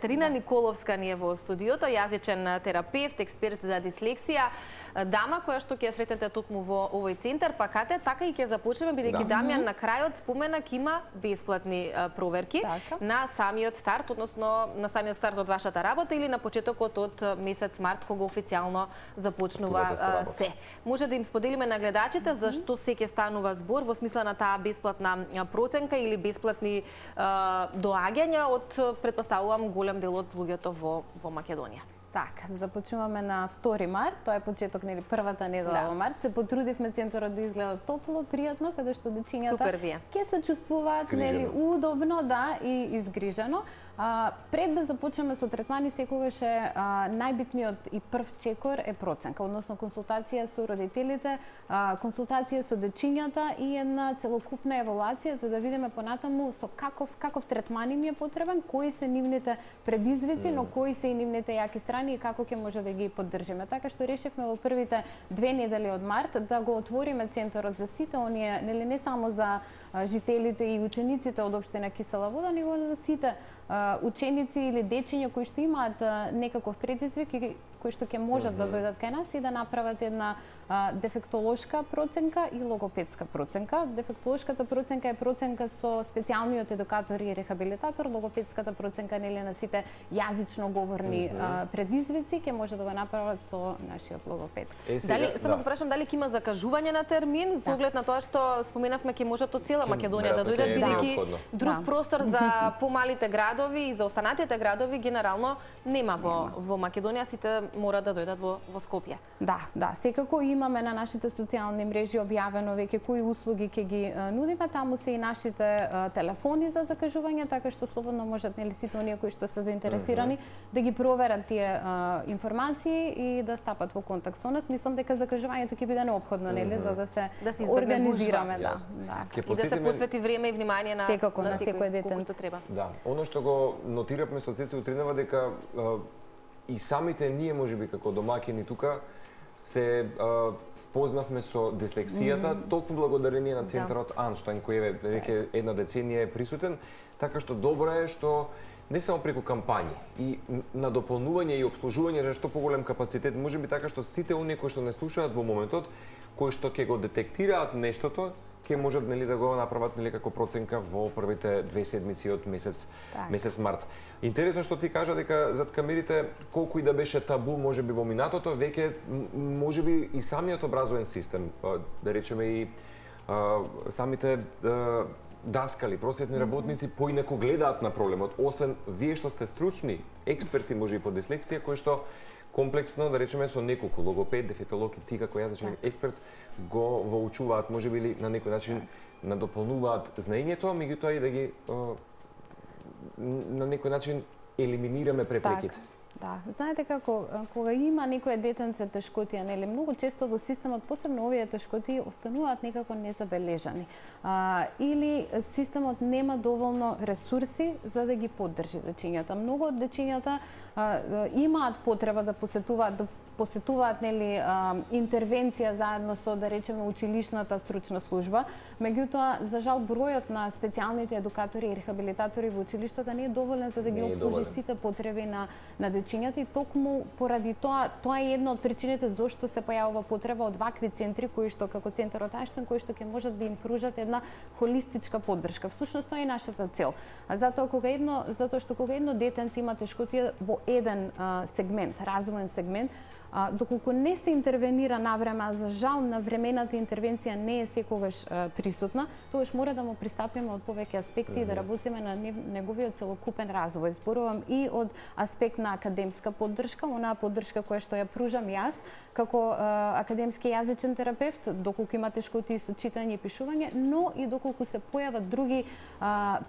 Катерина Николовска ни е во студиото, јазичен терапевт, експерт за дислексија. Дама која што ќе ја сретнете токму во овој центар, па Кате, така и ќе започнеме, бидејќи Дамјан на крајот спомена ќе има бесплатни проверки на самиот старт, односно на самиот старт од вашата работа или на почетокот од месец март, кога официјално започнува се. Може да им споделиме на гледачите зашто се ќе станува збор во смисла на таа бесплатна проценка или бесплатни доаѓања од, претпоставувам, голем дел од луѓето во Македонија. Така, започнуваме на 2 март, тоа е почеток, нели, првата недела во март. Се потрудивме центарот да изгледа топло, пријатно, каде што дечињата ќе се чувствуваат, нели, удобно, и изгрижено. Пред да започнеме со третмани, секогаш е најбитниот и прв чекор е проценка, односно консултација со родителите, консултација со дечињата и една целокупна евалуација за да видиме понатаму со каков третман им е потребен, кои се нивните предизвици, но кои се и нивните јаки страни и како ќе може да ги поддржиме. Така што решивме во првите 2 недели од март да го отвориме центарот за сите оние, нели, не само за жителите и учениците од општина Кисела Вода, него за сите ученици или дечиња кои што имаат некаков предизвик и кои што ќе можат да дојдат кај нас и да направат една дефектолошка проценка и логопедска проценка. Дефектолошката проценка е проценка со специјалниот едукатор и рехабилитатор, логопедската проценка, нели, на сите јазично говорни предизвици ќе може да го направат со нашиот логопед. Дали само да прашам дали ќе има закажување на термин со оглед на тоа што споменавме ќе можат од цела Македонија да дојдат, бидејќи друг простор за помалите градови и за останатите градови генерално нема во Македонија, сите мора да дојдат во Скопје. Да, секако имаме на нашите социјални мрежи објавено веќе кои услуги ќе ги нудиме, таму се и нашите телефони за закажување, така што слободно можат, нели, сите оние кои што се заинтересирани да ги проверат тие информации и да стапат во контакт со нас. Мислам дека закажувањето ќе биде неопходно, нели, за да се организираме, и да се посвети време и внимание на секој детенце. Да, она што го нотиравме со ЦЦУ Тринава дека и самите ние, можеби како домаќини тука, се спознавме со дислексијата, токму благодарение на центарот Анштајн, кој е веќе една деценија е присутен, така што добро е што не само преку кампањи и на дополнување и обслужување за што поголем капацитет, можеби така што сите оние кои што не слушаат во моментот, кои што ќе го детектираат нештото, ќе можат, нели, да го направат, нели, како проценка во првите 2 седмици од месец март. Интересно што ти кажа дека зад камерите, колку и да беше табу можеби во минатото, веќе можеби и самиот образовен систем, да речеме и самите даскали, просветни работници поинаку гледаат на проблемот, освен вие што сте стручни експерти можеби по дислексија, кои што комплексно, да речеме, со неколку логопед, дефектолог и ти како јазичен експерт го воучуваат, можеби ли на некој начин надополнуваат знаењето, меѓутоа и да ги на некој начин елиминираме препреките. Да, знаете како, кога има некое детенце тешкотија, нели, многу често во системот, посебно овие тешкотии, остануваат некако незабележани. Или системот нема доволно ресурси за да ги поддржи дечињата. Многу од дечињата имаат потреба да посетуваат, нели, интервенција заедно со, да речеме, училишната стручна служба. Меѓутоа, за жал, бројот на специјалните едукатори и рехабилитатори во училиштата не е доволен за да ги обслужи сите потреби на дечињата и токму поради тоа е една од причините зошто се појавува потреба од вакви центри кои што како центарот Анштајн, кои што ќе можат да им пружат една холистичка поддршка. Всушност тоа е нашата цел. Затоа што кога едно детенце има тешкотија во еден сегмент, развоен сегмент, доколку не се интервенира навреме, а за жал навремената интервенција не е секогаш присутна, тогаш мора да му пристапиме од повеќе аспекти и да работиме на неговиот целокупен развој. Зборувам и од аспект на академска поддршка, онаа поддршка која што ја пружам јас како академски јазичен терапевт, доколку има тешкотии со читање и пишување, но и доколку се појават други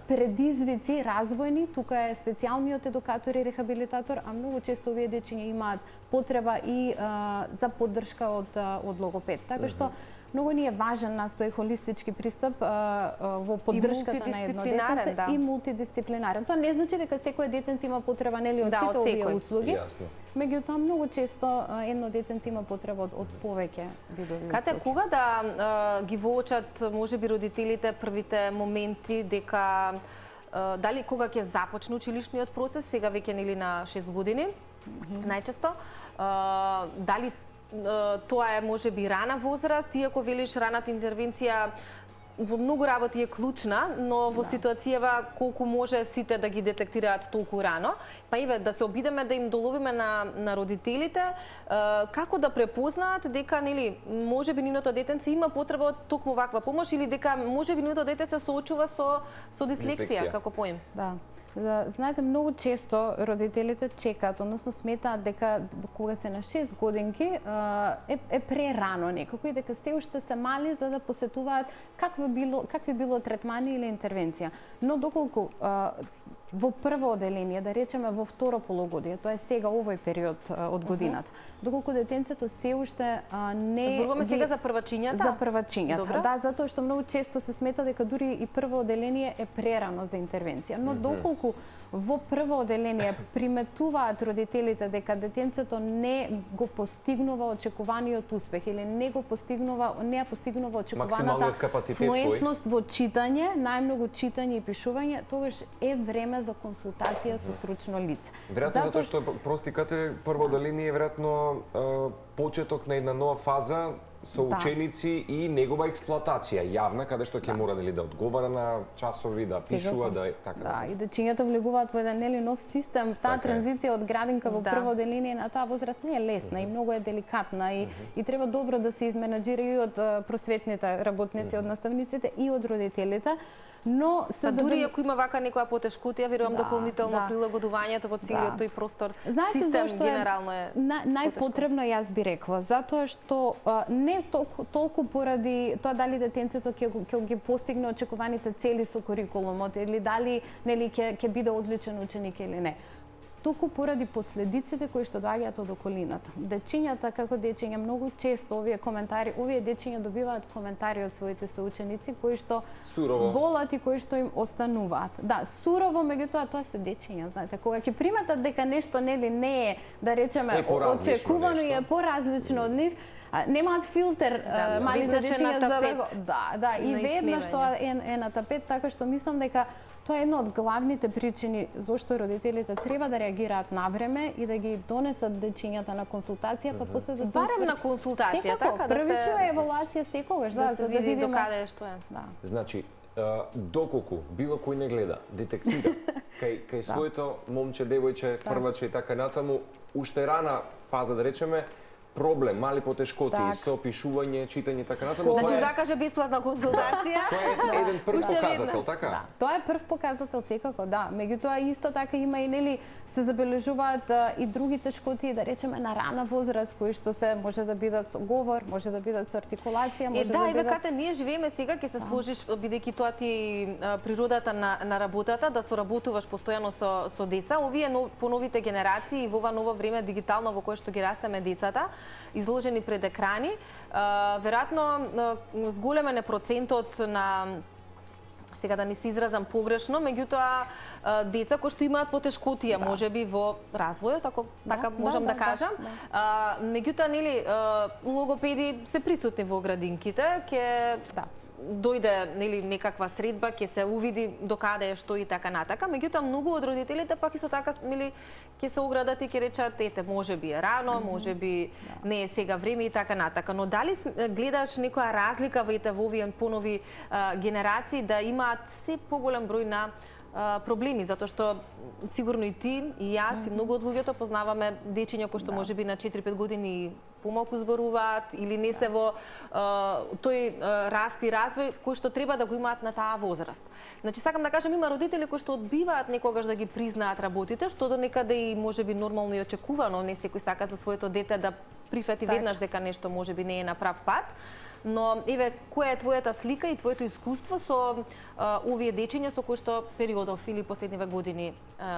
предизвици развојни, тука е специјалниот едукатор и рехабилитатор, а многу често овие дечиња имаат потреба и за поддршка од логопед. Така што многу ни е важен настој холистички пристап во поддршката на едно детенце и мултидисциплинарен. Тоа не значи дека секој детенце има потреба, нели, од сите овие услуги. Меѓутоа многу често едно детенце има потреба од повеќе видови услуги. Кате, кога да ги воочат можеби родителите првите моменти дека дали кога ќе започне училишниот процес, сега веќе нели на 6 години, најчесто, дали тоа е можеби рана возраст, иако велиш раната интервенција во многу работи е клучна, но во ситуацијава колку може сите да ги детектираат толку рано. Па еве да се обидеме да им доловиме на родителите како да препознаат дека нели можеби нивното детенце има потреба од токму ваква помош или дека можеби нивното дете се соочува со дислексија како поим. Да. Знаете, многу често родителите чекаат, односно сметаат дека кога се на 6 годинки е прерано некако и дека се уште се мали за да посетуваат какви било третмани или интервенција. Но доколку во прво оделение, да речеме во второ полугодие, тоа е сега овој период од годината, доколку детенцето се уште не... Зборуваме сега за првачињата? За првачињата, да, затоа што многу често се смета дека дури и прво оделение е прерано за интервенција. Но доколку во прво оделение приметуваат родителите дека детенцето не го постигнува очекуваниот успех или не ја постигнува очекуваната флуентност во читање, најмногу читање и пишување, тогаш е време за консултација со стручно лице. Веројатно затоа што простикате прво оделение е веројатно почеток на една нова фаза со ученици и негова експлоатација јавна, каде што ќе мора да одговара на часови, да пишува, да така. Да, и дечињата влегуваат во еден нов систем. Таа транзиција од градинка во прво оделение на таа возраст не е лесна и многу е деликатна и треба добро да се изменаџира и од просветните работници, од наставниците и од родителите. Но се дури ако има вака некоја потешкотија, верувам дополнително прилагодувањето во целиот тој простор, систем генерално е најпотребно, јас би рекла, затоа што не толку поради тоа дали детенцето ќе ги постигне очекуваните цели со курикулумот или дали нели ќе биде одличен ученик или не. Туку поради последиците кои што доаѓаат од околината. Дечињата како дечиња многу често овие дечиња добиваат коментари од своите соученици кои што болат и кои што им остануваат. Да, сурово, меѓутоа тоа се дечиња, знаете, кога ќе приметат дека нешто нели не е, да речеме, очекувано и е поразлично од нив, немаат филтер малите дечиња за да го... Да, и веднаш тоа е на тапет, така што мислам дека тоа е една од главните причини зошто родителите треба да реагираат навреме и да ги донесат дечињата на консултација, па после да се барем на консултација, така да се првична евалуација секогаш, да, за да видиме докаде што е. Значи, доколку било кој не гледа, детектира кај своето момче, девојче, прваче и така натаму, уште рана фаза да речеме, проблем, мали потешкоти со пишување, читање така натаму. Да се закаже бесплатна консултација. Тоа е еден прв показател, така? Да, тоа е прв показател секако, да. Меѓутоа исто така има и нели се забележуваат и други тешкоти, да речеме на рана возраст, кои што се може да бидат со говор, може да бидат со артикулација, може да бидат... Да, кате ние живееме сега, ќе се сложиш бидејќи тоа ти природата на работата, да соработуваш постојано со деца. Овие поновите генерации и во ова ново време дигитално во кое што ги растеме децата, изложени пред екрани, веројатно зголемен е процентот на, сега да не се изразам погрешно, меѓутоа деца кои што имаат потешкотија, можеби во развојот, така можам да кажам. Меѓутоа нели логопеди се присутни во градинките, ќе дојде нели некаква средба, ќе се увиди докаде е што и така натака. Меѓутоа многу од родителите пак исто така нели ќе се оградат и ќе речат ете можеби е рано, можеби не е сега време и така натака. Но дали гледаш некоја разлика во овие понови генерации да имаат се поголем број на проблеми, затоа што сигурно и ти, и јас, и многу од луѓето познаваме дечиња кои што можеби на 4-5 години помалку зборуваат или не се во тој раст и развој кој што треба да го имаат на таа возраст. Значи сакам да кажам има родители кои што одбиваат некогаш да ги признаат работите, што до некаде и можеби нормално и очекувано, не секој сака за своето дете да прифати веднаш дека нешто можеби не е на прав пат. Но еве која е твојата слика и твоето искуство со овие дечиња со кои што периодов или последниве години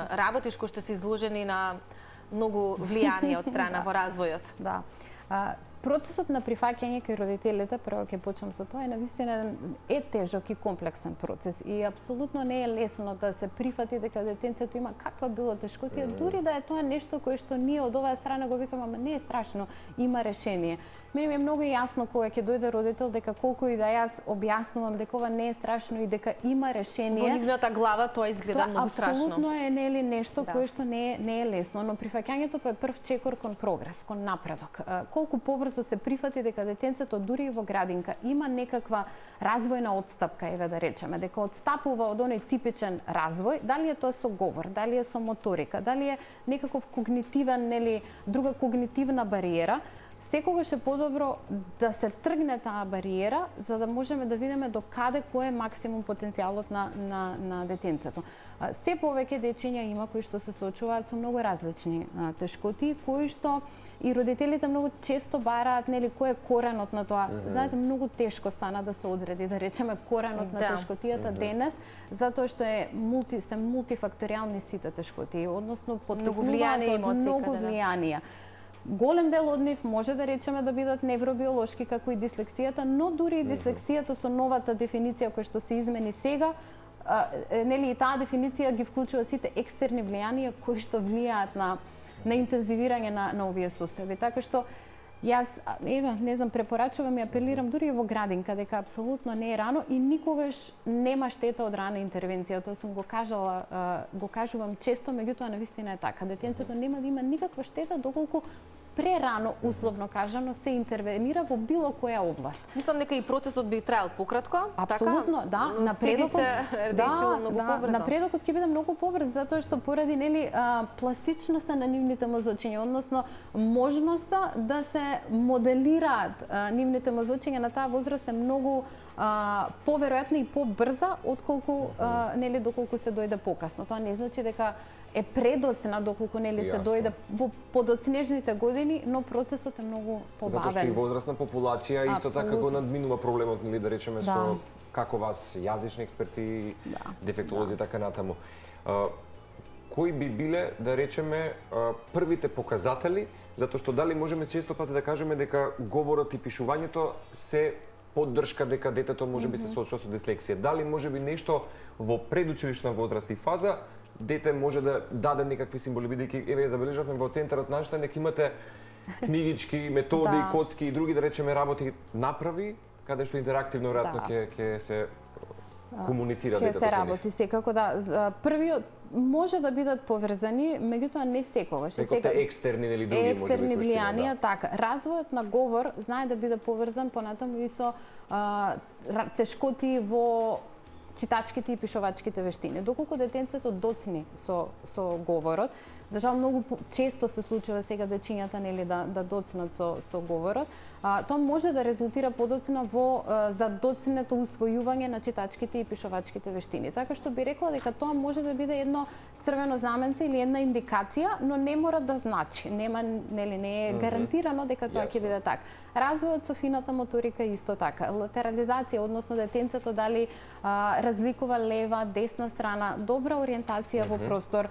работиш, кои што се изложени на многу влијание од страна во развојот? Да. Процесот на прифаќање кај родителите, прво ќе почнам со тоа, навистина е тежок и комплексен процес и апсолутно не е лесно да се прифати дека детенцето има каква било тешкотија, дури да е тоа нешто кое што ние од оваа страна го викаме, ама не е страшно, има решение. Мене ми е многу јасно кога ќе дојде родител дека колку и да јас објаснувам дека ова не е страшно и дека има решение. Во нивната глава тоа изгледа многу страшно. Апсолутно е нели нешто кое што не е лесно, но прифаќањето е прв чекор кон прогрес, кон напредок. Колку побрзо се прифати дека детенцето дури и во градинка има некаква развојна отстапка, еве да речеме, дека отстапува од оној типичен развој, дали е тоа со говор, дали е со моторика, дали е некаков когнитивен, нели, друга когнитивна бариера, секогаш е подобро да се тргне таа бариера за да можеме да видиме до каде кој е максимум потенцијалот на детенцето. Се повеќе дечиња има кои што се соочуваат со многу различни тешкоти, кои што и родителите многу често бараат, нели, кој е коренот на тоа. Знаете, многу тешко стана да се одреди, да речеме, коренот на тешкотијата денес, затоа што се мултифакторијални сите тешкотии, односно поттекнуваат од многу влијанија. Голем дел од нив може да речеме да бидат невробиолошки како и дислексијата, но дури и дислексијата со новата дефиниција која што се измени сега, нели, и таа дефиниција ги вклучува сите екстерни влијанија кои што влијаат на интензивирање на овие состојби. Така што јас, еве, не знам, препорачувам и апелирам дури и во градинка дека апсолутно не е рано и никогаш нема штета од рана интервенција. Тоа сум го кажувам често, меѓутоа навистина е така. Детенцето нема да има никаква штета доколку прерано, условно кажано, се интервенира во било која област. Мислам дека и процесот би траел пократко, апсолутно, така? Да, напредокот многу побрзо. Напредокот ќе биде многу побрз затоа што поради, нели, пластичноста на нивните мозочиња, односно можноста да се моделираат нивните мозочиња на таа возраст е многу поверојатна и побрза отколку нели доколку се дојде покасно. Тоа не значи дека е предоцна доколку нели се дојде во подоцнежните години, но процесот е многу побавен. Затоа што и возрастна популација исто така го надминува проблемот, нели, да речеме, со како вас јазични експерти, дефектолози и така натаму. Кои би биле, да речеме, првите показатели, затоа што дали можеме често пати да кажеме дека говорот и пишувањето се поддршка дека детето можеби се соочува со дислексија. Дали можеби нешто во предучилишна возраст и фаза дете може да даде некакви символи, бидејќи еве забележавме во центарот Најнштајн дека имате книгички, методи, коцки и други, да речеме, работи направи каде што интерактивно веројатно ќе се комуницира детето со нив. Ќе се работи секако, да. Првиот може да бидат поврзани, меѓутоа не секогаш. Секогаш екстерни или други екстерни влијанија, така. Развојот на говор знае да биде поврзан понатаму и со тешкоти во читачките и пишувачките вештини. Доколку детенцето доцни со говорот, за жал многу често се случува сега дечињата, нели, да доцнат со говорот, тоа може да резултира подоцна во задоцнето усвојување на читачките и пишувачките вештини. Така што би рекла дека тоа може да биде едно црвено знаменце или една индикација, но не мора да значи. Нема, нели, не е гарантирано дека тоа ќе биде така. Развојот со фината моторика исто така. Латерализација, односно детенцето дали разликува лева, десна страна, добра ориентација во простор,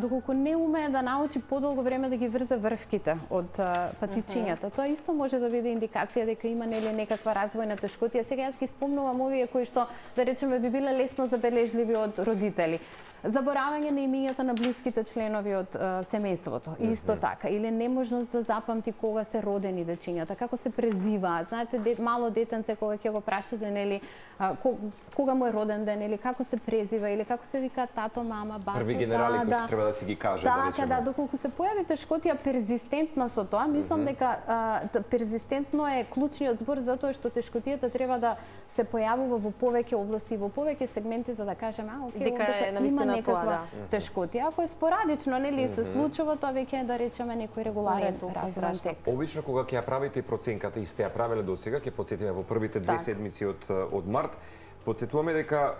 доколку не умее да научи подолго време да ги врзе врвките од патичињата. Тоа исто може да биде индикација дека има, нели, некаква развојна тешкотија. Сега јас ги спомнувам овие кои што, да речеме, би биле лесно забележливи од родители. Заборавање на имињата на блиските членови од семејството, исто така, или неможност да запамти кога се родени дечињата, како се презиваат. Знаете, мало детенце кога ќе го прашате, нели, кога му е роден ден, или како се презива, или како се вика тато, мама, бато. Први генерали кои треба да си ги каже, да речеме. Така, доколку се појави тешкотија перзистентна со тоа, мислам дека перзистентно е клучниот збор, затоа што тешкотијата треба да се појавува во повеќе области, во повеќе сегменти, за да кажеме, дека има некаква тешкотија. Ако е спорадично, нели, се случува, тоа веќе е, да речеме, некој регуларен развоен тек. Обично кога ќе ја правите проценката и сте ја правеле досега, ќе потсетиме во првите 2 седмици од март, потсетуваме дека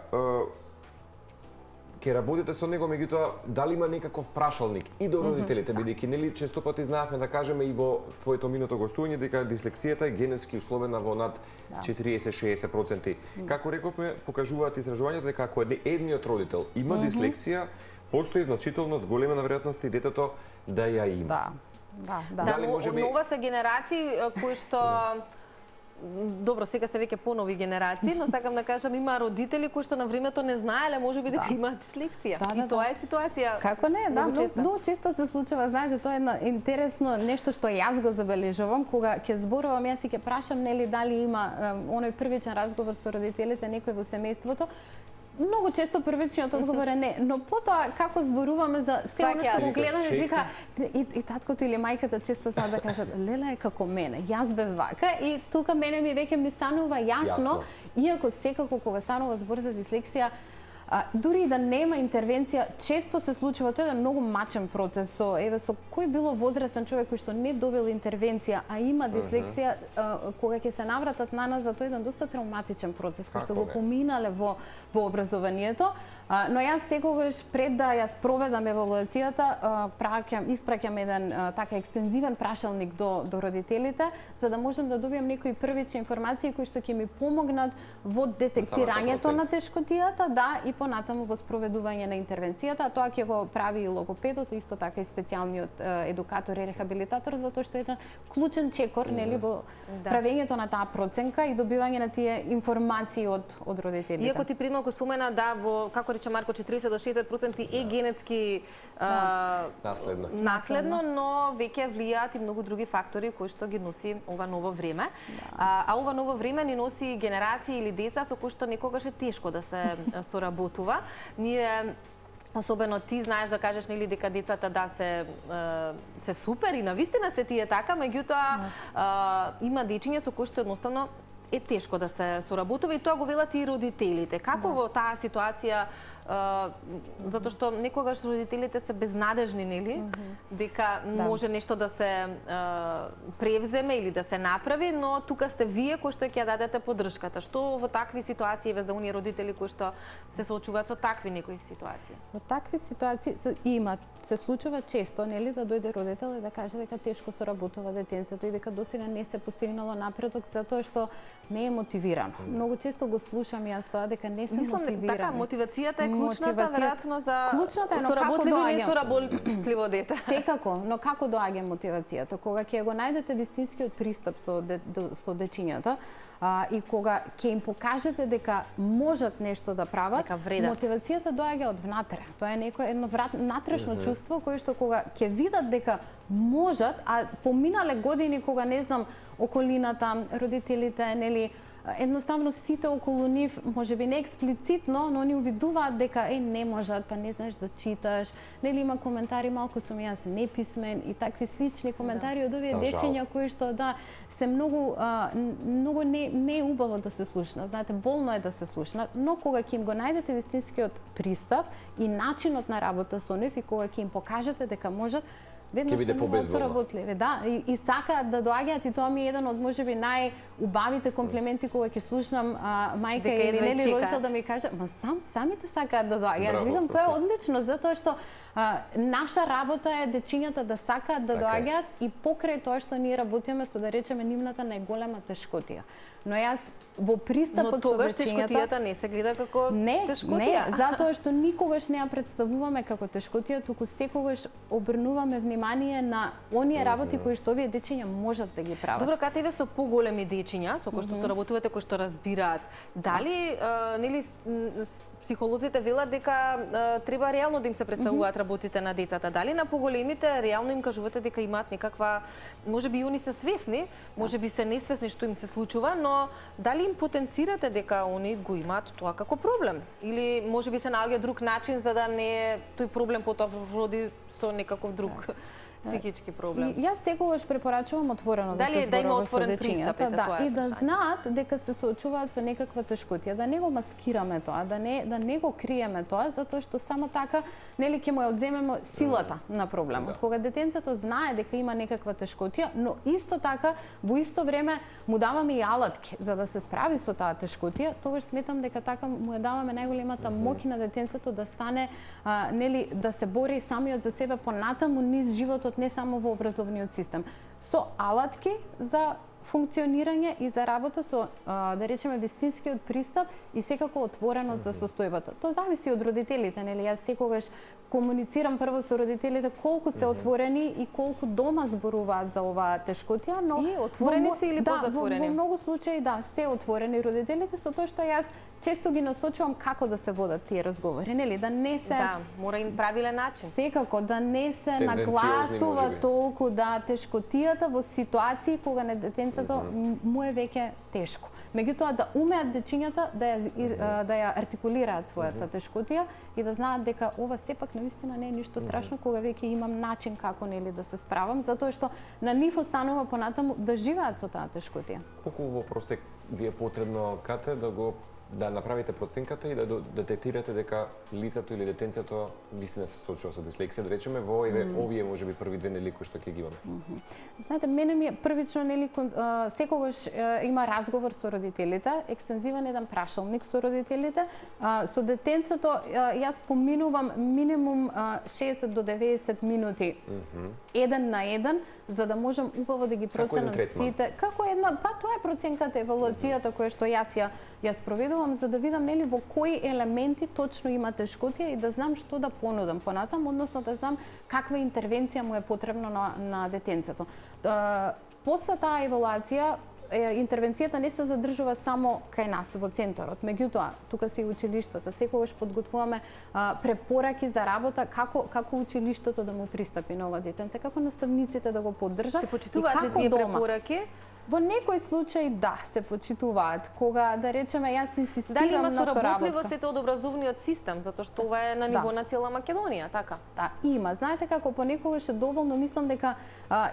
ќе работите со него, меѓутоа дали има некаков прашалник и до родителите, бидејќи, нели, често пати знаевме да кажеме и во твоето минато гостување дека дислексијата е генетски условена во над 40-60%. Како рековме, покажуваат истражувањата дека ако едниот родител има дислексија, постои значително зголемена веројатност и детето да ја има. Да. Дали можеби- нова се генерации кои што добро, сега се веќе понови генерации, но сакам да кажам има родители кои што на времето не знаеле можеби дека имаат дислексија. И тоа е ситуација. Како не, да, честа. многу често се случува, знаете, тоа е едно интересно нешто што јас го забележувам кога ќе зборувам, јас и ќе прашам нели дали има оној првичен разговор со родителите некој во семејството. Многу често првичниот одговор е не, но потоа како зборуваме за се она што го гледаме, вика и таткото или мајката често знаат да кажат леле е како мене, јас бев вака и тука мене ми веќе ми станува јасно, иако секако кога станува збор за дислексија, дури и да нема интервенција, често се случува, тоа е многу мачен процес со кој било возрастен човек кој што не добил интервенција, а има дислексија, кога ќе се навратат на нас, за тоа е еден доста травматичен процес кој што го поминале во образованието. Но јас секогаш пред да ја спроведам евалуацијата, испраќам еден така екстензивен прашалник до родителите, за да можам да добијам некои првични информации кои што ќе ми помогнат во детектирањето на тешкотијата, да, и понатаму во спроведување на интервенцијата. Тоа ќе го прави и логопедот, исто така и специјалниот едукатор и рехабилитатор, затоа што е еден клучен чекор, нели, во правењето на таа проценка и добивање на тие информации од родителите. Иако ти прималку спомена да во како рече Марко 40 до 60% е генетски наследно, но веќе влијаат и многу други фактори кои што ги носи ова ново време. А ова ново време ни носи генерации или деца со кои што некогаш е тешко да се соработува. Ние особено ти знаеш да кажеш нели дека децата да се супер и навистина се тие така, меѓутоа има дечиња со кои што едноставно е тешко да се соработува и тоа го велат и родителите. Како во таа ситуација, затоа што некогаш родителите се безнадежни, нели? Дека може нешто да се превземе или да се направи, но тука сте вие кои што ќе дадете поддршката. Што во такви ситуации за оние родители кои што се соочуваат со такви некои ситуации? Во такви ситуации се случува често, нели, да дојде родител и да каже дека тешко соработува детенцето и дека досега не се постигнало напредок затоа што не е мотивирано. Многу често го слушам јас тоа дека не се мотивирано. Така, мотивацијата е клучната, веројатно за соработливо и несоработливо дете. Секако, но како доаѓа мотивацијата? Кога ќе го најдете вистинскиот пристап со дечињата, и кога ќе им покажете дека можат нешто да прават, мотивацијата доаѓа од внатре. Тоа е едно внатрешно чувство кое што кога ќе видат дека можат, а поминале години кога не знам околината, родителите, нели, едноставно сите околу нив, можеби не експлицитно, но они увидуваат дека не можат, па не знаеш да читаш, нели има коментари малку сум јас неписмен и такви слични коментари од овие дечиња кои што се многу не е убаво да се слушна. Знаете, болно е да се слушна, но кога ќе им го најдете вистинскиот пристап и начинот на работа со нив и кога ќе им покажете дека можат, веднаш се многу соработливи. Да, и сакаат да доаѓаат и тоа ми е еден од можеби најубавите комплименти кога ќе слушнам мајка или нели родител да ми каже, ма самите сакаат да доаѓаат. Видам, тоа е одлично затоа што наша работа е дечињата да сакаат да доаѓаат и покрај тоа што ние работиме со да речеме нивната најголема тешкотија. Но јас во пристапот со тогаш тешкотијата не се гледа како тешкотија. Не, затоа што никогаш не ја представуваме како тешкотија, туку секогаш обрнуваме внимание на оние работи кои што овие дечиња можат да ги прават. Добро, каде ве со поголеми дечиња, со кои што соработувате, кои што разбираат, дали нели психолозите велат дека треба реално да им се представуваат работите на децата. Дали на поголемите реално им кажувате дека имаат некаква, можеби и они се свесни, можеби се несвесни што им се случува, но дали им потенцирате дека они го имаат тоа како проблем? Или можеби се наоѓа друг начин за да не е тој проблем потоа роди со некаков друг психички проблем. Јас секогаш препорачувам отворено да се зборува со дечињата, и да знаат дека се соочуваат со некаква тешкотија, да не го маскираме тоа, да не го криеме тоа, затоа што само така нели ќе му ја одземеме силата на проблемот. Кога детенцето знае дека има некаква тешкотија, но исто така во исто време му даваме и алатки за да се справи со таа тешкотија, тогаш сметам дека така му ја даваме најголемата моќ на детенцето да стане нели да се бори самиот за себе понатаму низ животот, не само во образовниот систем, со алатки за функционирање и за работа со, да речеме, вистинскиот пристап и секако отвореност за состојбата. Тоа зависи од родителите, нели? Јас секогаш комуницирам прво со родителите колку се отворени и колку дома зборуваат за оваа тешкотија, но и отворени се или позатворени? Во многу случаи да, се отворени родителите, со тоа што јас често ги насочувам како да се водат тие разговори, нели? Да не се мора и правилен начин. Секако да не се нагласува толку тешкотијата во ситуации кога на детенцето му е веќе тешко. Меѓутоа да умеат дечињата да ја артикулираат својата тешкотија и да знаат дека ова сепак навистина не е ништо страшно кога веќе имам начин како нели да се справам, затоа што на нив останува понатаму да живеат со таа тешкотија. Колку во просек ви е потребно, Кате, да направите проценката и да детектирате дека лицето или детенцето вистина се соочува со дислексија, да речеме во овие можеби први две нели кои што ќе ги имаме. Знаете, мене ми е првично нели секогаш има разговор со родителите, екстензивен еден прашалник со родителите, со детенцето јас поминувам минимум 60 до 90 минути еден на еден, за да можам убаво да ги проценам сите. Како една, тоа е проценката, евалуацијата која што јас проведувам за да видам нели во кои елементи точно има тешкотија и да знам што да понудам понатаму, односно да знам каква интервенција му е потребна на детенцето. После таа евалуација интервенцијата не се задржува само кај нас во центарот. Меѓутоа, тука се и училиштата. Секогаш подготвуваме препораки за работа како училиштето да му пристапи на ова детенце, како наставниците да го поддржат. Се почитуваат ли тие препораки? Во некој случај да, се почитуваат. Кога, да речеме, јас инсистирам дали има на соработка. соработливостите од образовниот систем, затоа што ова е на ниво на цела Македонија, така? Да, има. Знаете како понекогаш е доволно, мислам дека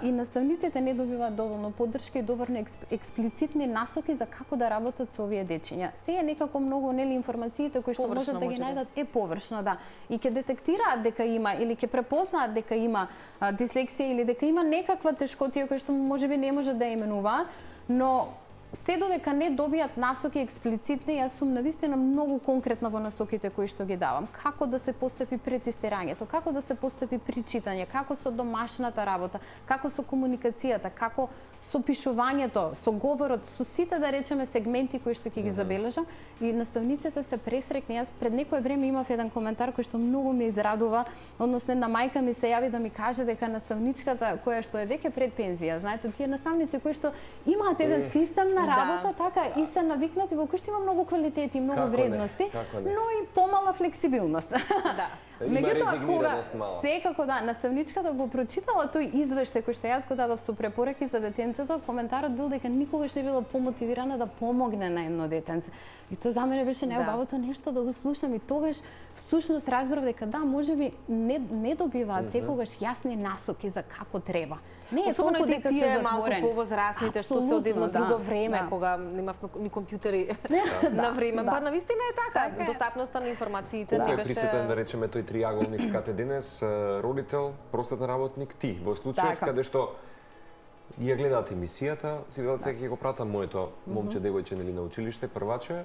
и наставниците не добиваат доволно поддршка и доволно експлицитни насоки за како да работат со овие дечиња. Се е некако многу нели информациите кои што можат да ги најдат површно, да. И ќе детектираат дека има или ќе препознаат дека има дислексија или дека има некаква тешкотија која што можеби не можат да ја именуваат, но се додека не добијат насоки експлицитни, јас сум навистина многу конкретна во насоките кои што ги давам. Како да се постапи пред истерањето, како да се постапи при читање, како со домашната работа, како со комуникацијата, како со пишувањето, со говорот, со сите да речеме сегменти кои што ќе ги забележам и наставниците се пресрекни. Јас пред некое време имав еден коментар кој што многу ме израдува, односно една мајка ми се јави да ми каже дека наставничката која што е веќе пред пензија, знаете, тие наставници кои што имаат еден систем на работа, така и се навикнати во кој што има многу квалитети, многу вредности, но и помала флексибилност. Да. Меѓутоа, кога секако да, наставничката го прочитала тој извештај кој што јас го дадов со препораки за детенцето, коментарот бил дека никогаш не била помотивирана да помогне на едно детенце. И тоа за мене беше најубавото нешто да го слушам и тогаш всушност разбрав дека да, можеби не добиваат секогаш јасни насоки за како треба. Не е особено толку и дека тие се малку затворени. повозрасните што се од едно друго време кога немавме ни компјутери на време, па навистина е така. Достапноста на информациите не беше беше да речеме тој триаголник Кате денес, родител, просветен работник, ти. Во случајот каде што ја гледаат емисијата, си велат сега ќе го пратам моето момче, девојче нели на училиште, прваче,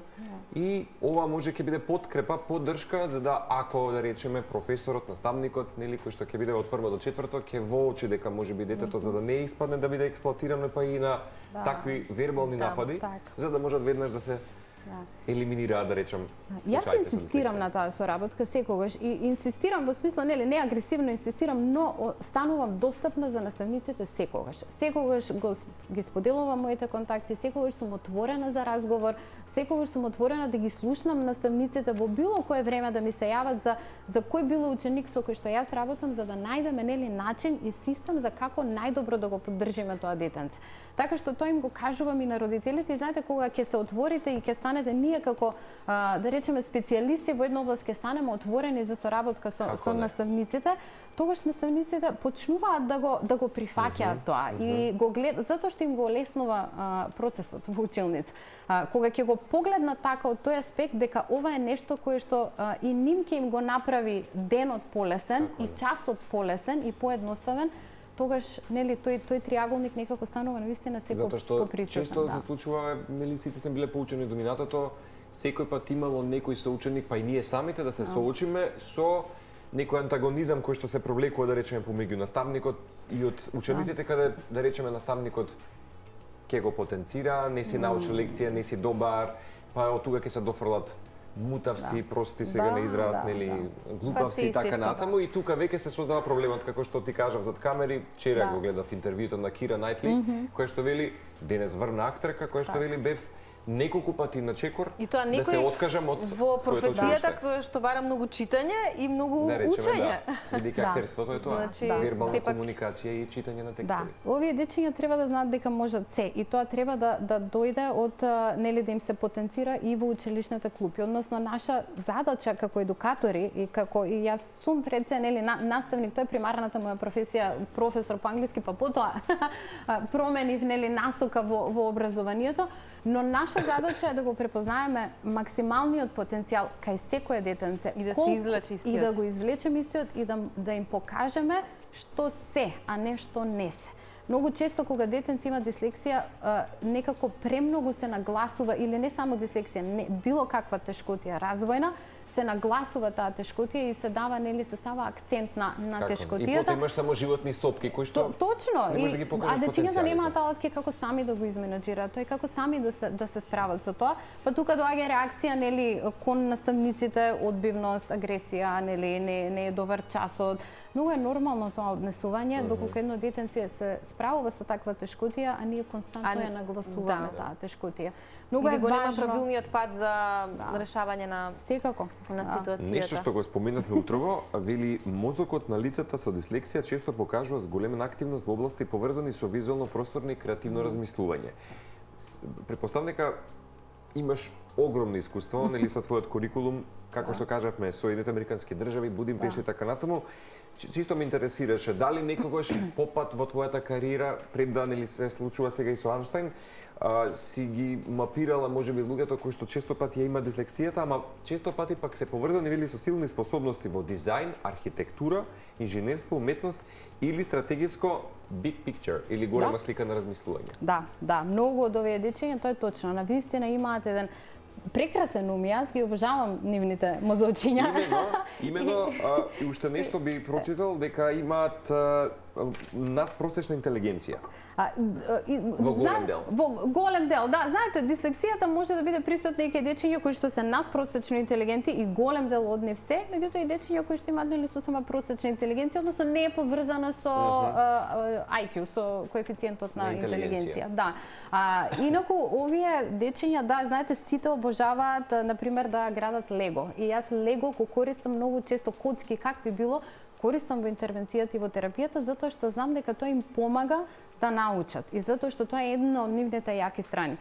и ова може ќе биде подкрепа, поддршка за да ако да речеме професорот, наставникот, нели кој што ќе биде од прво до четврто, ќе воочи дека можеби детето за да не испадне да биде експлоатирано па и на такви вербални напади, за да можат веднаш да се елиминираат, да речам. Јас инсистирам на таа соработка секогаш и инсистирам во смисло нели не агресивно инсистирам, но станувам достапна за наставниците секогаш. Секогаш ги споделувам моите контакти, секогаш сум отворена за разговор, секогаш сум отворена да ги слушнам наставниците во било кое време да ми се јават за кој било ученик со кој што јас работам за да најдеме нели начин и систем за како најдобро да го поддржиме тоа детенце. Така што тоа им го кажувам и на родителите и знаете кога ќе се отворите и ќе станете ние како да речеме специјалисти во една област ќе станеме отворени за соработка со наставниците, тогаш наставниците почнуваат да го прифаќаат тоа и го гледат затоа што им го олеснува процесот во училница. Кога ќе го погледнат така од тој аспект дека ова е нешто кое што и ним ќе им го направи денот полесен и часот полесен и поедноставен, тогаш нели тој триаголник некако станува навистина секој поприсутен. Затоа што често се случува, нели сите сме биле поучени до минатото, секој пат имало некој соученик, па и ние самите да се соочиме со некој антагонизам кој што се провлекува да речеме помеѓу наставникот и од учениците, каде да речеме наставникот ќе го потенцира, не си научил лекција, не си добар, па од тука ќе се дофрлат мутав си, прости сега на израз, нели, глупав си и така натаму, и тука веќе се создава проблемот, како што ти кажав зад камери, вчера го гледав интервјуто на Кира Најтли, која што вели, денес врна актерка, која што вели бев неколку пати на чекор да се откажам од во професијата која што бара многу читање и многу учење. Бидејќи актерството е тоа, вербална комуникација и читање на текстови. Овие дечиња треба да знаат дека можат се и тоа треба да дојде од нели да им се потенцира и во училишните клупи, односно наша задача како едукатори и како и јас сум пред се нели наставник, тоа е примарната моја професија, професор по англиски, па потоа променив нели насока во образованието. Но наша задача е да го препознаеме максималниот потенцијал кај секое детенце и да се извлече истиот. И да го извлечеме истиот и да им покажеме што се, а не што не се. Многу често кога детенце има дислексија, некако премногу се нагласува, или не само дислексија, било каква тешкотија развојна, се нагласува таа тешкотија и се дава, нели, се става акцент на тешкотијата. И потоа имаш само животни сопки кои што точно, не можеш да ги покажеш а дечињата немаат алатки како сами да го изменаџираат, тој како сами да се справат со тоа. Па тука доаѓа реакција, нели, кон наставниците, одбивност, агресија, нели, не е добар часот. Многу е нормално тоа однесување, доколку едно детенце се справува со таква тешкотија, а ние константно ја нагласуваме таа тешкотија. Многу е важно. важно правилниот пат за решавање на секако на ситуацијата. Нешто што го споменавме утрово, вели мозокот на лицата со дислексија често покажува зголемена активност во области поврзани со визуелно просторно и креативно размислување. Претпоставам дека имаш огромно искуство, нели, со твојот курикулум, како што кажавме, Соединените американски држави, Будимпешта и така натаму. Чисто ме интересираше дали некогаш попат во твојата кариера, пред да нели се случува сега и со Анштајн, си ги мапирала можеби луѓето кои што често пати ја има дислексијата, ама често пати пак се поврзани вели со силни способности во дизајн, архитектура, инженерство, уметност или стратегиско big picture или голема слика на размислување. Да, многу од овие дечиња, тоа е точно. На вистина имаат еден прекрасен ум, јас ги обожавам нивните мозочиња. Имено, и уште нешто би прочитал дека имаат надпросечна интелигенција. Во голем дел. Во голем дел, да. Знаете, дислексијата може да биде присутна и кај дечиња кои што се надпросечно интелигентни и голем дел од нив се, меѓутоа и дечиња кои што имаат нели сосема просечна интелигенција, односно не е поврзана со IQ, со коефициентот на интелигенција. Да. Инаку овие дечиња, да, знаете, сите обожаваат, например, да градат лего. И јас лего го користам многу често, коцки как би било, користам во интервенцијата и во терапијата затоа што знам дека тоа им помага да научат и затоа што тоа е една од нивните јаки страни.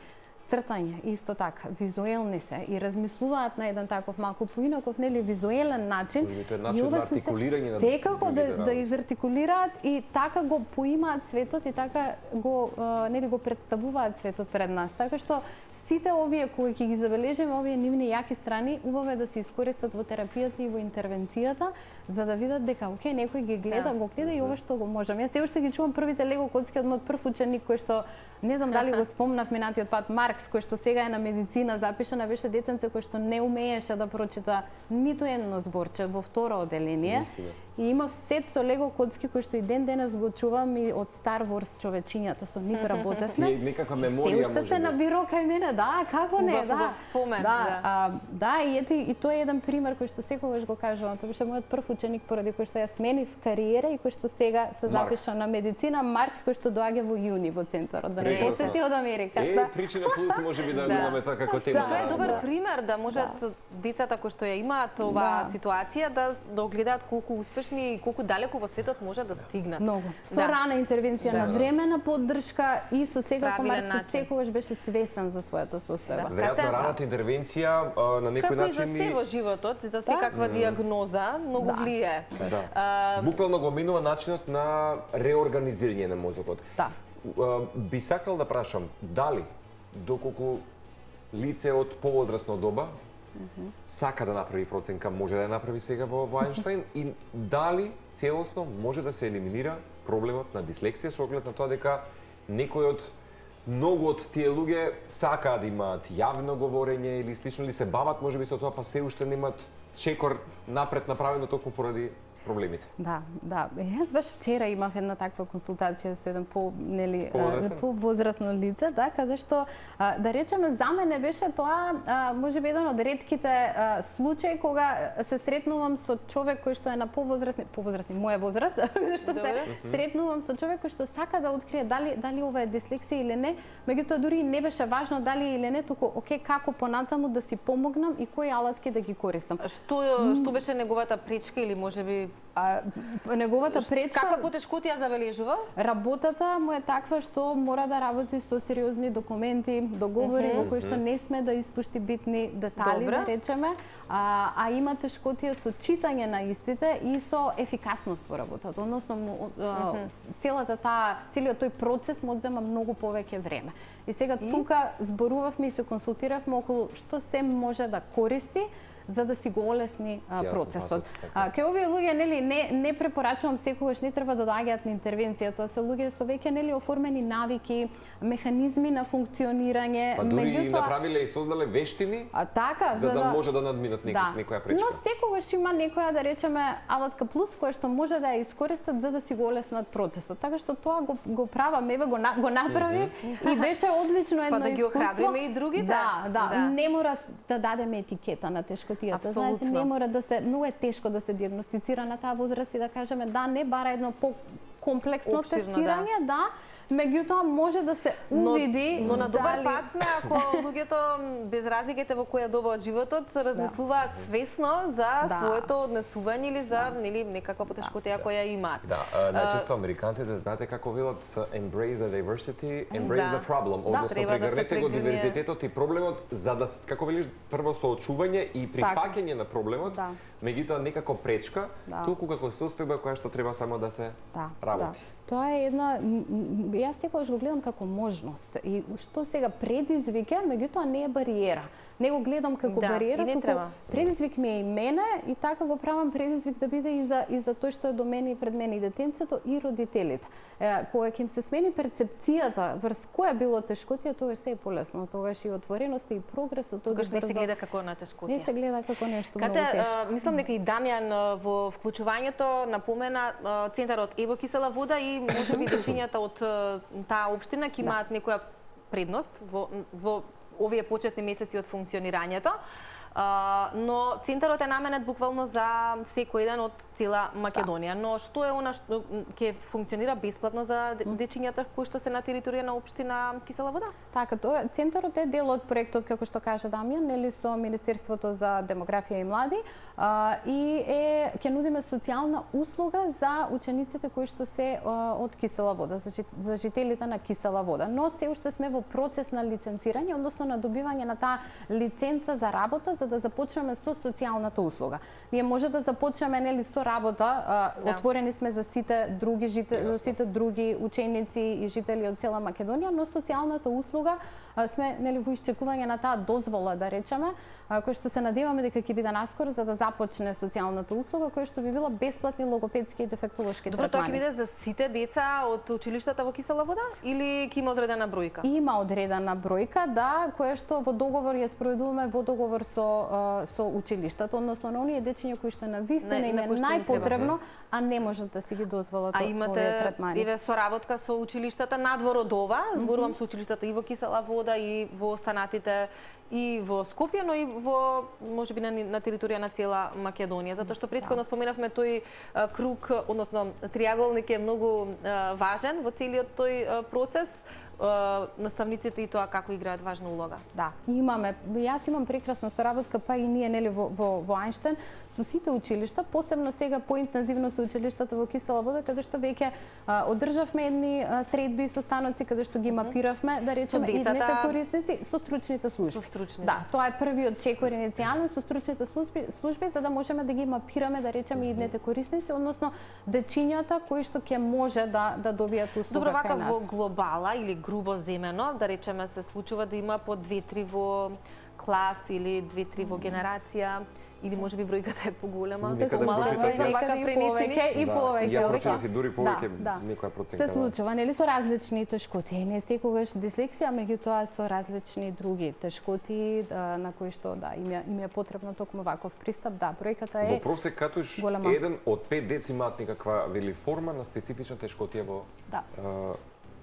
Цртање, исто така, визуелни се и размислуваат на еден таков малку поинаков, нели, визуелен начин. Тоа е начин на артикулирање на секако да изартикулираат и така го поимаат светот и така го нели го представуваат светот пред нас. Така што сите овие кои ќе ги забележиме, овие нивни јаки страни, убаво е да се искористат во терапијата и во интервенцијата, за да видат дека окей, некој ги гледа, го гледа и ова што го можам. Јас се уште ги чувам првите лего коцки од мојот прв ученик кој што не знам дали го спомнав минатиот пат, Маркс, кој што сега е на медицина, запишана, беше детенце кој што не умееше да прочита ниту едно зборче во второ оделение. И имав сет со лего коцки кои што и ден денес го чувам и од Star Wars човечињата, со нив работевме. И некаква меморија може. Се уште се набиро кај мене, да, како не, да. Спомен, да, и тоа е еден пример кој што секогаш го кажувам. Тоа беше мојот прв ученик поради кој што ја сменив кариера и кој што сега се запиша на медицина, Маркс, кој што доаѓа во јуни во центарот, да не посети од Америка. Причина плюс можеби да имаме така како тема. Тоа е добар пример да можат децата кои што ја имаат оваа ситуација да огледаат колку успешни и колку далеку во светот може да стигнат. Многу. Со рана интервенција, на времена поддршка и со секако Маркс секогаш беше свесен за својата состојба. Веројатно раната интервенција на некој начин како и за се во животот, за секаква диагноза многу влијае. Буквално го минува начинот на реорганизирање на мозокот. Да. Би сакал да прашам дали доколку лице од повозрасно доба сака да направи проценка, може да ја направи сега во Ајнштајн и дали целосно може да се елиминира проблемот на дислексија со оглед на тоа дека некој од многу од тие луѓе сакаат да имаат јавно говорење или слично, или се бават можеби со тоа, па се уште немаат чекор напред направено токму поради проблемите. Да. Јас баш вчера имав една таква консултација со еден повозрасно лице, да, каде што да речеме за мене беше тоа можеби еден од ретките случаи кога се сретнувам со човек кој што е на повозрасни моја возраст, што се сретнувам со човек кој што сака да открие дали ова е дислексија или не, меѓутоа дури не беше важно дали или не, туку окей како понатаму да си помогнам и кои алатки да ги користам. Што беше неговата пречка или можеби неговата пречка? Каква потешкотија забележува? Работата му е таква што мора да работи со сериозни документи, договори во кои што не сме да испушти битни детали, да речеме, а има тешкотија со читање на истите и со ефикасност во работата. Односно целиот тој процес му одзема многу повеќе време. И сега тука зборувавме и се консултиравме околу што се може да користи за да си го олесни процесот. Кај овие луѓе не препорачувам секогаш, не треба да доаѓаат на интервенција, тоа се луѓе со веќе оформени навики, механизми на функционирање, па дури направиле и создале вештини за да може да надминат некоја пречка. Но секогаш има некоја, да речеме, алатка плюс која што може да ја искористат за да си го олеснат процесот. Така што тоа го правам, еве го направив и беше одлично едно искуство. Па да ги охрабриме и другите. Да, не мора да дадеме етикета на тешкотијата. Знаете, не мора да се, многу е тешко да се диагностицира на таа возраст и да кажеме да, не бара едно по-комплексно тестирање, да, меѓутоа може да се увиди. Но на добар пат сме ако луѓето без разликите во која доба од животот размислуваат свесно за своето однесување или за некаква потешкотија која имаат. Да, најчесто американците знаете како велат embrace the diversity, embrace the problem, односно прегрнете го диверзитетот и проблемот за да како велиш прво соочување и прифаќање на проблемот, меѓутоа некако пречка, толку како состојба која што треба само да се работи. Тоа е една, јас секогаш го гледам како можност и што сега предизвика, меѓутоа не е бариера. Не го гледам како бариера, туку предизвик ми е и мене и така го правам предизвик да биде и за тој што е до мене и пред мене и детенцето и родителите. Кога ќе им се смени перцепцијата врз која било тешкотија, тогаш се е полесно, тогаш и отвореноста и прогресот тогаш не се гледа како на тешкотија. Не се гледа како нешто многу тешко. Мислам дека и Дамјан во вклучувањето напомена центарот Ево Кисела вода и можеби дечињата од таа општина ќе имаат некоја предност во овие почетни месеци од функционирањето. Но центарот е наменет буквално за секој еден од цела Македонија. Но што е она што ќе функционира бесплатно за дечињата кои што се на територија на општина Кисела вода? Така, тоа центарот е дел од проектот како што кажа Дамјан, нели со Министерството за демографија и млади и ќе нудиме социјална услуга за учениците кои што се од Кисела вода, за жителите на Кисела вода. Но се уште сме во процес на лиценцирање, односно на добивање на таа лиценца за работа за да започнеме со социјалната услуга. Ние може да започнеме нели со работа, отворени сме за сите други за сите други ученици и жители од цела Македонија, но социјалната услуга сме нели во исчекување на таа дозвола, да речеме, кој што се надеваме дека ќе биде наскоро за да започне социјалната услуга, која што би била бесплатни логопедски и дефектолошки третмани. Добро, тоа ќе биде за сите деца од училиштата во Кисела вода или ќе има одредена бројка? Има одредена бројка, да, која што во договор ја спроведуваме во договор со училиштата, односно на оние дечиња кои што навистина им е најпотребно, а не можат да си ги дозволат овие третмани. А имате соработка со училиштата надвор од ова, зборувам со училиштата и во Кисела вода и во останатите и во Скопје, но и во можеби на територија на цела Македонија, затоа што претходно споменавме тој круг, односно триаголник е многу важен во целиот тој процес. Наставниците и тоа како играат важна улога. Да, имаме. Јас имам прекрасна соработка, па и ние нели во Ајнштен со сите училишта, посебно сега поинтензивно со училиштата во Кисела вода, каде што веќе одржавме едни средби со станоци каде што ги мапиравме, да речеме идните корисници со стручните служби. Да, тоа е првиот чекор иницијален со стручните служби за да можеме да ги мапираме, да речеме идните корисници, односно дечињата кои што ќе може да добијат услуга кај нас. Добро, вака во глобала или грубо земено, да речеме се случува да има по 2-3 во клас или 2-3 во генерација или можеби бројката е поголема, Некаде помала, прочитав за јас. вака пренесени. И повеќе. Ја прочитав и дури повеќе Да. некоја проценка. Се случува, нели со различни тешкоти. Не секогаш дислексија, меѓутоа со различни други тешкоти на кои што им е потребно токму ваков пристап. Да, бројката е Во просек катуш голема. 1 од 5 деца имаат некаква вели форма на специфична тешкотија во Да.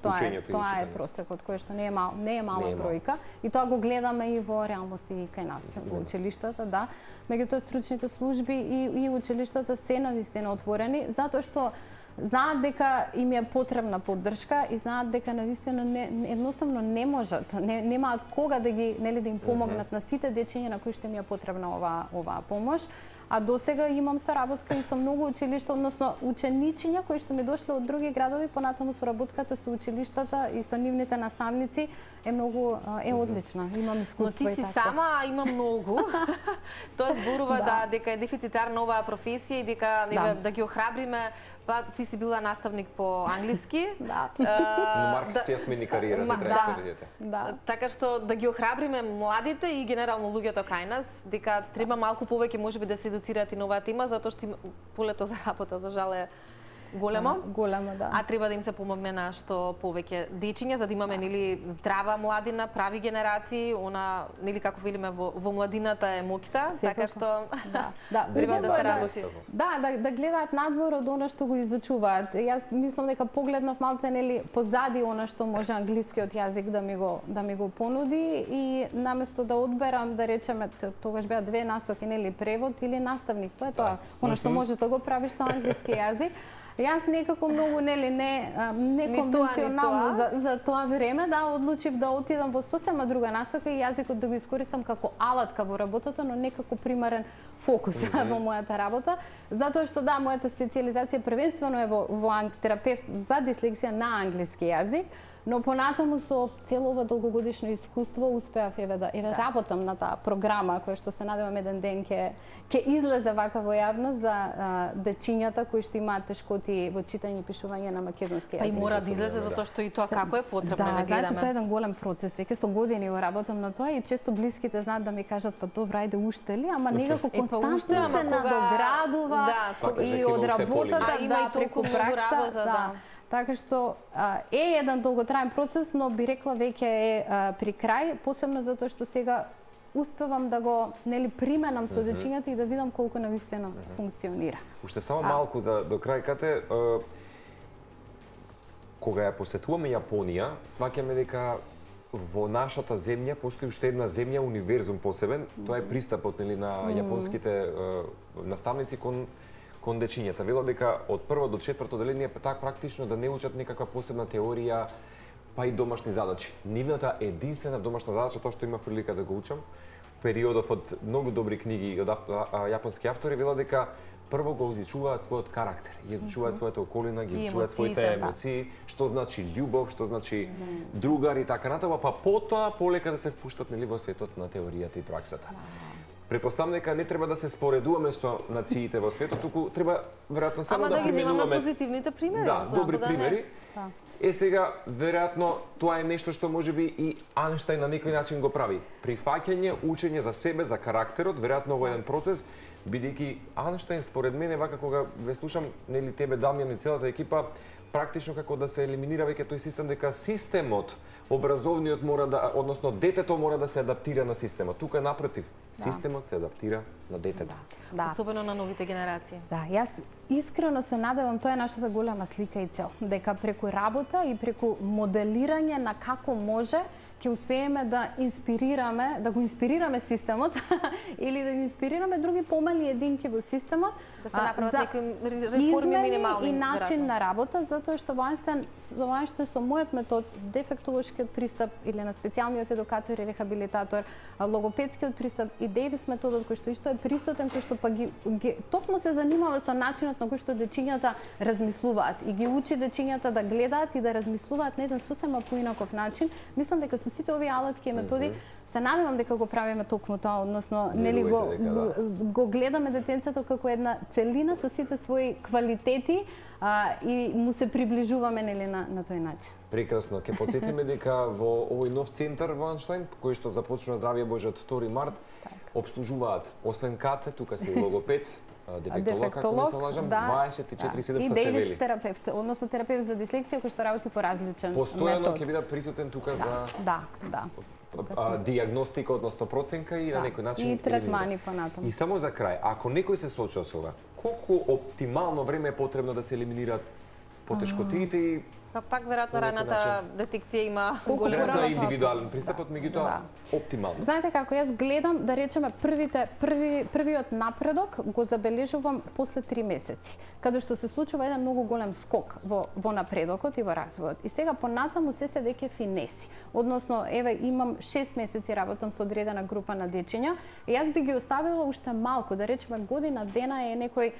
учењето или Тоа е читањето. просекот кој што не е мала Не е мал. бројка и тоа го гледаме и во реалност и кај нас во училиштата, да. Меѓутоа стручните служби и училиштата се навистина отворени затоа што знаат дека им е потребна поддршка и знаат дека навистина едноставно не можат, немаат кога да ги нели да им помогнат на сите дечиња на кои што им е потребна оваа помош. А досега имам соработка и со многу училишта, односно ученичиња кои што ми дошле од други градови, понатаму соработката со училиштата и со нивните наставници е многу одлична. Имам искуство Но и ти си така. сама, а има многу. Тоа зборува дека е дефицитарна оваа професија и дека да ги охрабриме. Па ти си била наставник по англиски. Да. Но Маркс си ја смени кариерата трето дете. Да. Така што да ги охрабриме младите и генерално луѓето кај нас, дека треба малку повеќе можеби да се едуцираат и на оваа тема, затоа што полето за работа за жал е големо. Големо, да. А треба да им се помогне на што повеќе дечиња за да имаме нели здрава младина, прави генерации, она нели како велиме во младината е моќта, така што треба да се работи. Да гледаат надвор од она што го изучуваат. Јас мислам дека погледнав малце нели позади она што може англискиот јазик да ми го понуди и наместо да одберам да речеме тогаш беа две насоки нели превод или наставник. Тоа е тоа. Она што можеш да го правиш со англиски јазик. Јас некако многу не конвенционално за тоа време одлучив да отидам во сосема друга насока и јазикот да го искористам како алатка во работата, но не како примарен фокус во мојата работа, затоа што мојата специјализација првенствено е во терапевт за дислексија на англиски јазик, но понатаму со цело ова долгогодишно искуство успеав да работам на таа програма која што се надевам еден ден ќе излезе вака во јавност за дечињата кои што имаат тешкоти во читање и пишување на македонски јазик. Па и мора да излезе затоа што и тоа како е потребно да гледаме. Да, тоа е еден голем процес. Веќе со години го работам на тоа и често блиските знаат да ми кажат па добро, ајде уште ли, ама некако константно се надоградува и од работата преку пракса. Така што е еден долготраен процес, но би рекла веќе е при крај, посебно затоа што сега успевам да го применам со дечињата и да видам колку навистина функционира. Уште само малку за до крај кате кога ја посетуваме Јапонија, сваќаме дека во нашата земја постои уште една земја, универзум посебен, тоа е пристапот на јапонските наставници кон дечињата. Велат дека од прво до четврто деление така практично да не учат некаква посебна теорија, па и домашни задачи. Нивната единствена домашна задача, тоа што имав прилика да го учам, периодов од многу добри книги од јапонски автори, велат дека прво го изучуваат својот карактер, ги изучуваат својата околина, ги изучуваат своите емоции, што значи љубов, што значи другар и така натаму, па потоа полека да се впуштат во светот на теоријата и праксата. Претпоставам дека не треба да се споредуваме со нациите во светот, туку треба веројатно само да применуваме. Ама да ги земаме позитивните примери. Да, добри примери. Сега, веројатно, тоа е нешто што можеби и Анштајн на некој начин го прави. Прифаќање, учење за себе, за карактерот, веројатно овој еден процес, бидејќи Анштајн според мене вака кога ве слушам, нели тебе Дамјан и целата екипа, практично како да се елиминира веќе тој систем дека системот образовниот мора да, односно детето мора да се адаптира на системот. Тука е напротив, системот се адаптира на детето. Особено на новите генерации. Да, јас искрено се надевам, тоа е нашата голема слика и цел, дека преку работа и преку моделирање на како може ќе успееме да го инспирираме системот или да инспирираме други помали единки во системот да се направат некои реформи минимални и начин на работа, затоа што во Einstein со мојот метод, дефектолошкиот пристап или на специјалниот едукатор и рехабилитатор, логопедскиот пристап и Дейвис методот кој што исто е присутен, кој што па ги токму се занимава со начинот на кој што дечињата размислуваат и ги учи дечињата да гледаат и да размислуваат на еден сосема поинаков начин. Мислам дека со со сите овие алатки и методи, се надевам дека го правиме токму тоа, односно нели го гледаме детенцето како една целина со сите своји квалитети и му се приближуваме нели на тој начин. Прекрасно. Ке потсетиме дека во овој нов центар во Анштајн, кој што започнува Здравје Боже од 2 март, обслужуваат освен кате, тука се и логопед, дефектолог, ако не се лажам, 24/7 се вели. И дејлис терапевт, односно терапевт за дислексија кој што работи по различен метод. Постојано ќе биде присутен тука за диагностика, односно проценка и на некој начин и третмани понатаму. И само за крај, ако некој се соочува со ова, колку оптимално време е потребно да се елиминираат потешкотиите и Па пак веројатно раната детекција има голема веројатно е индивидуален пристапот, меѓутоа оптимално. Знаете како, јас гледам да речеме првиот напредок го забележувам после 3 месеци, каде што се случува еден многу голем скок во напредокот и во развојот. И сега понатаму се веќе финеси. Односно, еве имам 6 месеци работам со одредена група на дечиња и јас би ги оставила уште малку, да речеме година дена е некој.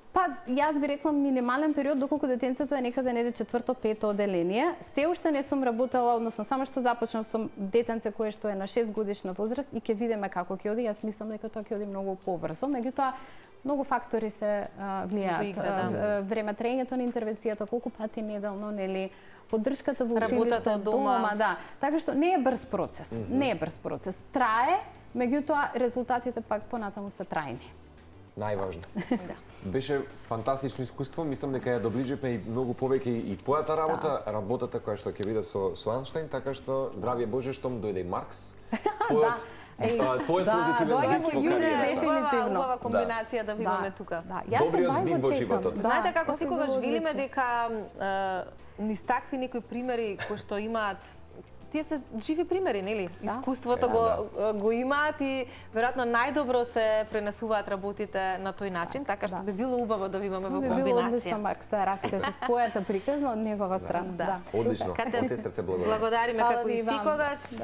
Па, јас би рекла минимален период, доколку детенцето е некаде неде 4-5 оделение. Се уште не сум работела, односно само што започнав со детенце кое што е на 6 годишна возраст и ќе видиме како ќе оди. Јас мислам дека тоа ќе оди многу побрзо, меѓутоа многу фактори се влијаат. Време траењето на интервенцијата, колку пати неделно, нели, поддршката во училиште, дома, Така што не е брз процес. Не е брз процес. Трае, меѓутоа резултатите пак понатаму се трајни. Најважно. Беше фантастично искуство, мислам дека ја доближивме и многу повеќе и твојата работа, работата која што ќе биде со Анштајн, така што здравје Боже штом дојде Маркс. Твојот позитивен здив во дефинитивно. Убава комбинација да имаме тука. Добриот здив во животот. Знаете како секогаш велиме дека низ такви некои примери кои што имаат тие се живи примери, нели? Искуството го имаат и веројатно најдобро се пренесуваат работите на тој начин, така што би било убаво да ви имаме во комбинација. Би било одлично Маркс да раскаже својата приказна од негова страна. Одлично. Од се срце благодарам. Благодариме како и секогаш.